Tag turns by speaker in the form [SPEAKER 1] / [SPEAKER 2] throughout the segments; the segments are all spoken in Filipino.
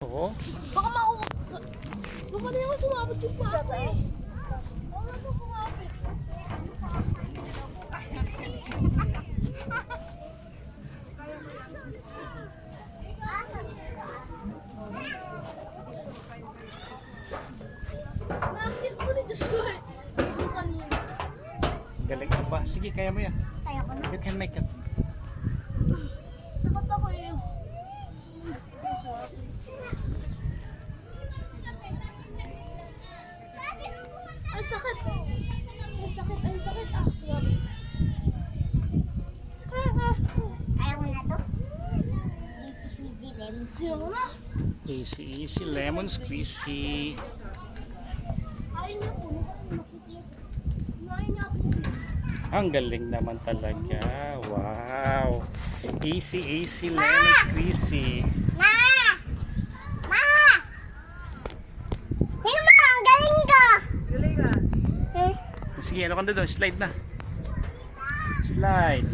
[SPEAKER 1] Oo.
[SPEAKER 2] Baka baka na yung sumabot yung plato eh. Baka na sumabot. Nakakit mo rin Diyos ko eh.
[SPEAKER 1] Galing ka ba? Sige, kaya mo yan.
[SPEAKER 2] Kaya ko na.
[SPEAKER 1] You can make it.
[SPEAKER 2] Dapat ako eh. Ay sakit. Ay sakit. Ay sakit. Ah, sumabot. Ayaw mo na to? Easy peasy lemon. Ayaw mo na.
[SPEAKER 1] Easy, easy lemon squeezy.
[SPEAKER 2] Ayaw niya po. Ayaw niya po.
[SPEAKER 1] Ang galing naman talaga. Wow. Easy, easy lemon squeezy.
[SPEAKER 2] Ma! Ma! Tingnan mo, ang galing ko!
[SPEAKER 3] Galing ka.
[SPEAKER 1] Sige, ano ka na doon? Slide na. Slide.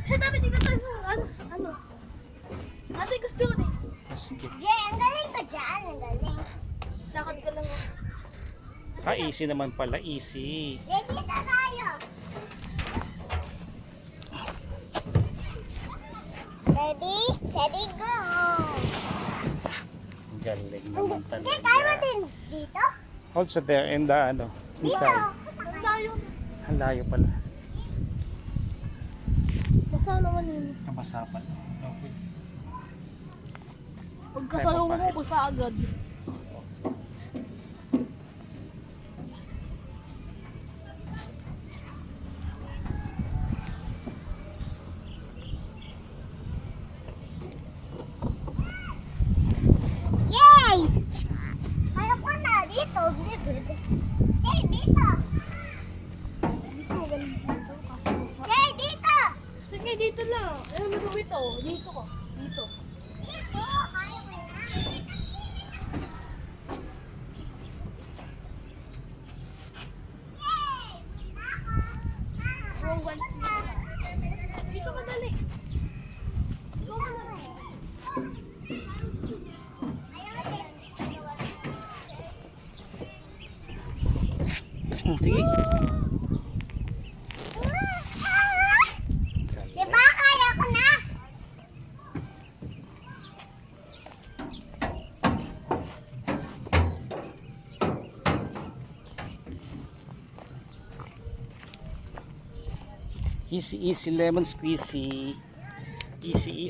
[SPEAKER 2] Hey, dapat tingnan tayo sa ano? Ate, gusto ko din.
[SPEAKER 1] Sige.
[SPEAKER 2] Jay, ang galing ko dyan. Ang galing. Lakad ka lang.
[SPEAKER 1] Easy naman pala. Easy.
[SPEAKER 2] Jay, dito tayo. Ready? Steady, go!
[SPEAKER 1] Ang galing naman
[SPEAKER 2] Jay, kaya mo
[SPEAKER 1] talaga.
[SPEAKER 2] din dito?
[SPEAKER 1] Also there in the
[SPEAKER 2] Dito.
[SPEAKER 1] inside.
[SPEAKER 2] Ang layo.
[SPEAKER 1] Ang layo pala.
[SPEAKER 2] Basta naman yun.
[SPEAKER 1] Nabasa pala. Okay.
[SPEAKER 2] Pagkasayo mo, basta agad. Yay! Kaya ko na dito. Jay, dito. Dito, magaling dito. Jay, dito! Sige, dito lang. Ano mo gawin ito? Dito ko. Dito. Dito, kaya ko na. Oh, 1, 2. Dito ka dali. Dito ka dali.
[SPEAKER 1] Sige.
[SPEAKER 2] Diba kaya ko na?
[SPEAKER 1] Easy, easy lemon squeezy. Easy, easy.